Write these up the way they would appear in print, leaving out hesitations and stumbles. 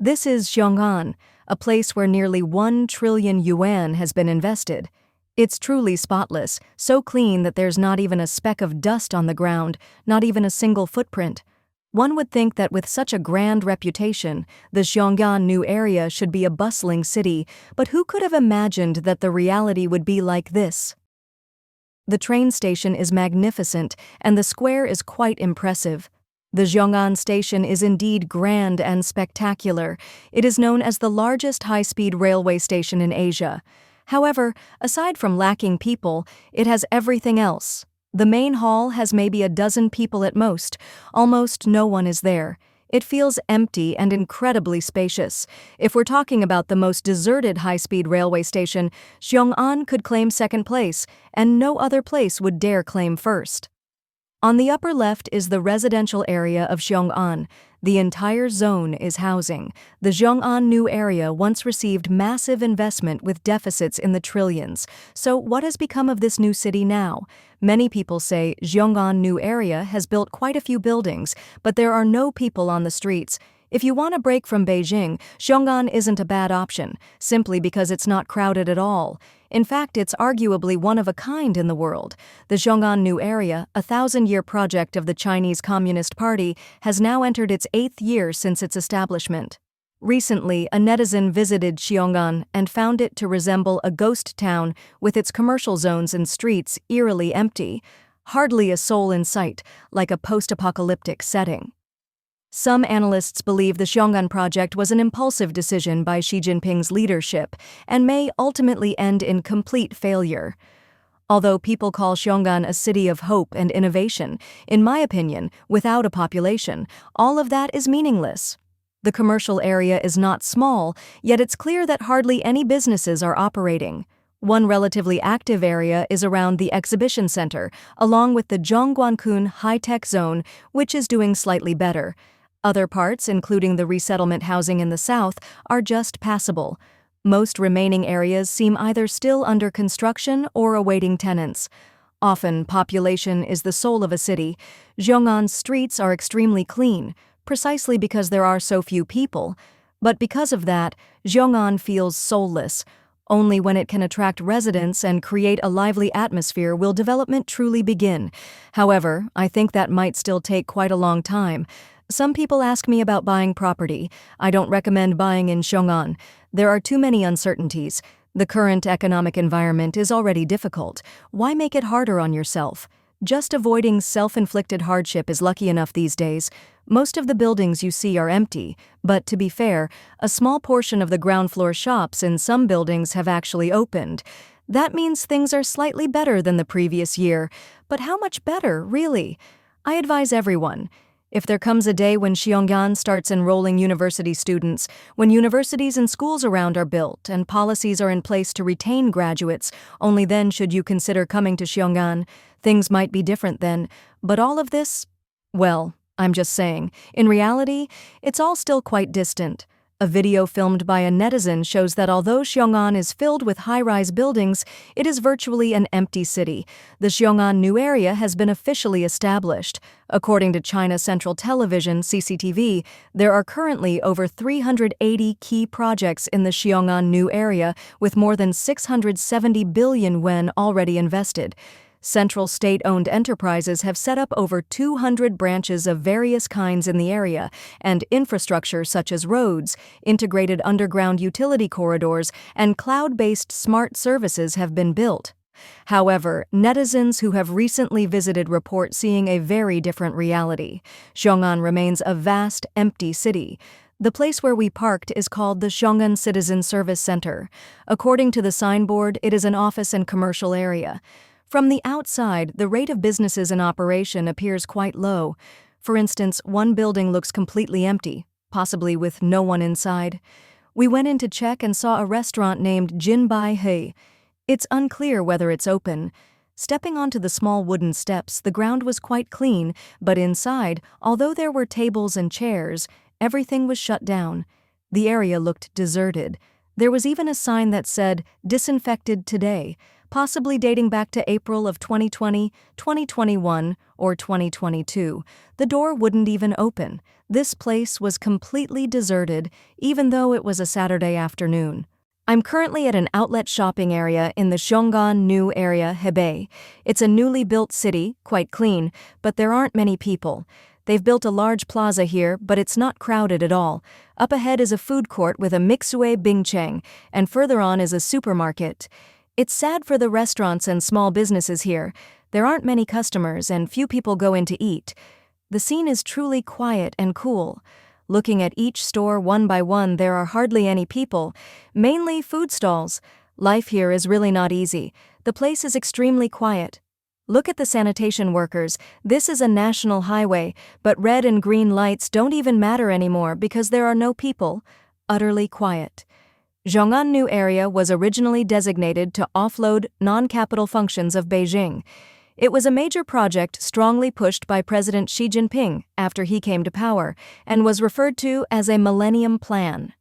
This is Xiong'an, a place where nearly 1 trillion yuan has been invested. It's truly spotless, so clean that there's not even a speck of dust on the ground, not even a single footprint. One would think that with such a grand reputation, the Xiong'an new area should be a bustling city, but who could have imagined that the reality would be like this? The train station is magnificent, and the square is quite impressive. The Xiong'an station is indeed grand and spectacular. It is known as the largest high-speed railway station in Asia. However, aside from lacking people, it has everything else. The main hall has maybe a dozen people at most. Almost no one is there. It feels empty and incredibly spacious. If we're talking about the most deserted high-speed railway station, Xiong'an could claim second place, and no other place would dare claim first. On the upper left is the residential area of Xiong'an. The entire zone is housing. The Xiong'an new area once received massive investment with deficits in the trillions. So what has become of this new city now? Many people say Xiong'an new area has built quite a few buildings, but there are no people on the streets. If you want a break from Beijing, Xiong'an isn't a bad option, simply because it's not crowded at all. In fact, it's arguably one of a kind in the world. The Xiong'an new area, a 1,000-year project of the Chinese Communist Party, has now entered its 8th year since its establishment. Recently, a netizen visited Xiong'an and found it to resemble a ghost town with its commercial zones and streets eerily empty. Hardly a soul in sight, like a post-apocalyptic setting. Some analysts believe the Xiong'an project was an impulsive decision by Xi Jinping's leadership and may ultimately end in complete failure. Although people call Xiong'an a city of hope and innovation, in my opinion, without a population, all of that is meaningless. The commercial area is not small, yet it's clear that hardly any businesses are operating. One relatively active area is around the exhibition center, along with the Zhongguancun high-tech zone, which is doing slightly better. Other parts, including the resettlement housing in the south, are just passable. Most remaining areas seem either still under construction or awaiting tenants. Often, population is the soul of a city. Xiong'an's streets are extremely clean, precisely because there are so few people. But because of that, Xiong'an feels soulless. Only when it can attract residents and create a lively atmosphere will development truly begin. However, I think that might still take quite a long time. Some people ask me about buying property. I don't recommend buying in Xiong'an. There are too many uncertainties. The current economic environment is already difficult. Why make it harder on yourself? Just avoiding self-inflicted hardship is lucky enough these days. Most of the buildings you see are empty, but to be fair, a small portion of the ground floor shops in some buildings have actually opened. That means things are slightly better than the previous year. But how much better, really? I advise everyone. If there comes a day when Xiong'an starts enrolling university students, when universities and schools around are built and policies are in place to retain graduates, only then should you consider coming to Xiong'an. Things might be different then, but all of this, well, I'm just saying, in reality, it's all still quite distant. A video filmed by a netizen shows that although Xiong'an is filled with high-rise buildings, it is virtually an empty city. The Xiong'an new area has been officially established. According to China Central Television (CCTV), there are currently over 380 key projects in the Xiong'an new area, with more than 670 billion yuan already invested. Central state-owned enterprises have set up over 200 branches of various kinds in the area, and infrastructure such as roads, integrated underground utility corridors, and cloud-based smart services have been built. However, netizens who have recently visited report seeing a very different reality. Xiong'an remains a vast, empty city. The place where we parked is called the Xiong'an Citizen Service Center. According to the signboard, it is an office and commercial area. From the outside, the rate of businesses in operation appears quite low. For instance, one building looks completely empty, possibly with no one inside. We went in to check and saw a restaurant named Jinbai He. It's unclear whether it's open. Stepping onto the small wooden steps, the ground was quite clean, but inside, although there were tables and chairs, everything was shut down. The area looked deserted. There was even a sign that said, "Disinfected today," possibly dating back to April of 2020, 2021, or 2022. The door wouldn't even open. This place was completely deserted, even though it was a Saturday afternoon. I'm currently at an outlet shopping area in the Xiong'an new area, Hebei. It's a newly built city, quite clean, but there aren't many people. They've built a large plaza here, but it's not crowded at all. Up ahead is a food court with a mixue bingcheng, and further on is a supermarket. It's sad for the restaurants and small businesses here. There aren't many customers and few people go in to eat. The scene is truly quiet and cool. Looking at each store one by one, there are hardly any people, mainly food stalls. Life here is really not easy. The place is extremely quiet. Look at the sanitation workers. This is a national highway, but red and green lights don't even matter anymore because there are no people. Utterly quiet. Xiong'an New Area was originally designated to offload non-capital functions of Beijing. It was a major project strongly pushed by President Xi Jinping after he came to power, and was referred to as a Millennium Plan.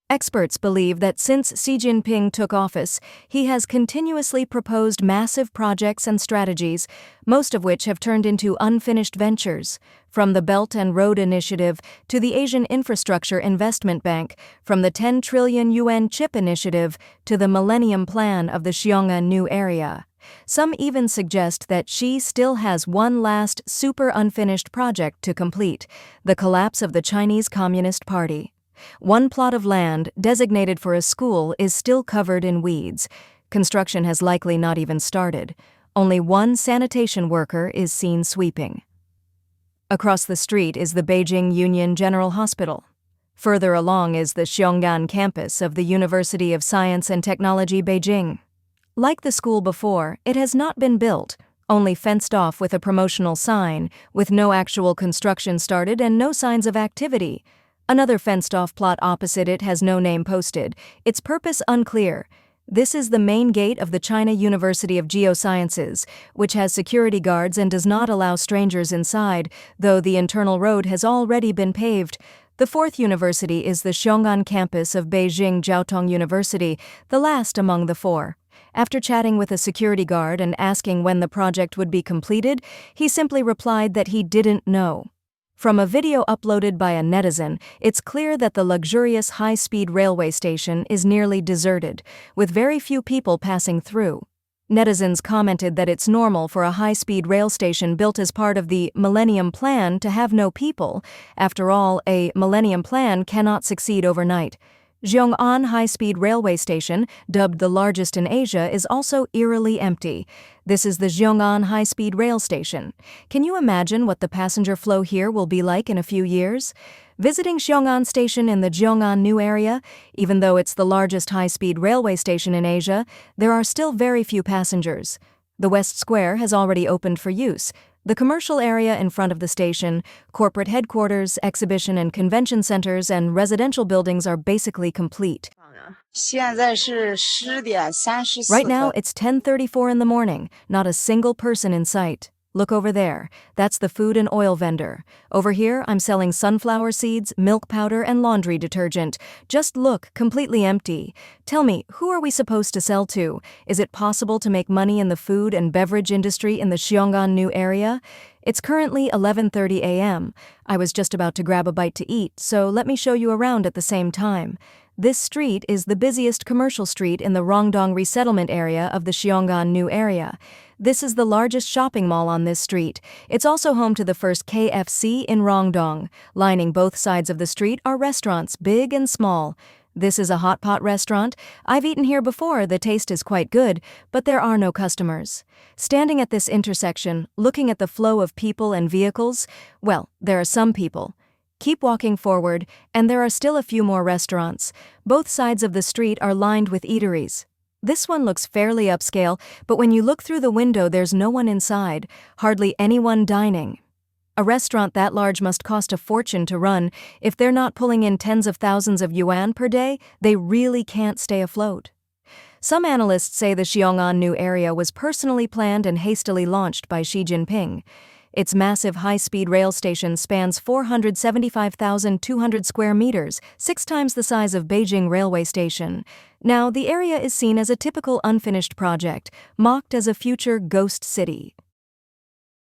Experts believe that since Xi Jinping took office, he has continuously proposed massive projects and strategies, most of which have turned into unfinished ventures, from the Belt and Road Initiative to the Asian Infrastructure Investment Bank, from the 10 trillion yuan chip initiative to the Millennium Plan of the Xiong'an New Area. Some even suggest that Xi still has one last super unfinished project to complete: the collapse of the Chinese Communist Party. One plot of land, designated for a school, is still covered in weeds. Construction has likely not even started. Only one sanitation worker is seen sweeping. Across the street is the Beijing Union General Hospital. Further along is the Xiong'an campus of the University of Science and Technology Beijing. Like the school before, it has not been built, only fenced off with a promotional sign, with no actual construction started and no signs of activity. Another fenced-off plot opposite it has no name posted, its purpose unclear. This is the main gate of the China University of Geosciences, which has security guards and does not allow strangers inside, though the internal road has already been paved. The fourth university is the Xiong'an campus of Beijing Jiaotong University, the last among the four. After chatting with a security guard and asking when the project would be completed, he simply replied that he didn't know. From a video uploaded by a netizen, it's clear that the luxurious high-speed railway station is nearly deserted, with very few people passing through. Netizens commented that it's normal for a high-speed rail station built as part of the Millennium Plan to have no people. After all, a Millennium Plan cannot succeed overnight. Xiong'an High-Speed Railway Station, dubbed the largest in Asia, is also eerily empty. This is the Xiong'an High-Speed Rail Station. Can you imagine what the passenger flow here will be like in a few years? Visiting Xiong'an Station in the Xiong'an New Area, even though it's the largest high-speed railway station in Asia, there are still very few passengers. The West Square has already opened for use. The commercial area in front of the station, corporate headquarters, exhibition and convention centers, and residential buildings are basically complete. Right now, it's 10:34 in the morning, not a single person in sight. Look over there. That's the food and oil vendor. Over here, I'm selling sunflower seeds, milk powder, and laundry detergent. Just look, completely empty. Tell me, who are we supposed to sell to? Is it possible to make money in the food and beverage industry in the Xiong'an New Area? It's currently 11:30 a.m. I was just about to grab a bite to eat, so let me show you around at the same time. This street is the busiest commercial street in the Rongdong resettlement area of the Xiong'an New Area. This is the largest shopping mall on this street. It's also home to the first KFC in Rongdong. Lining both sides of the street are restaurants, big and small. This is a hot pot restaurant. I've eaten here before, the taste is quite good, but there are no customers. Standing at this intersection, looking at the flow of people and vehicles, well, there are some people. Keep walking forward, and there are still a few more restaurants. Both sides of the street are lined with eateries. This one looks fairly upscale, but when you look through the window there's no one inside, hardly anyone dining. A restaurant that large must cost a fortune to run. If they're not pulling in tens of thousands of yuan per day, they really can't stay afloat. Some analysts say the Xiong'an New Area was personally planned and hastily launched by Xi Jinping. Its massive high-speed rail station spans 475,200 square meters, 6 times the size of Beijing Railway Station. Now, the area is seen as a typical unfinished project, mocked as a future ghost city.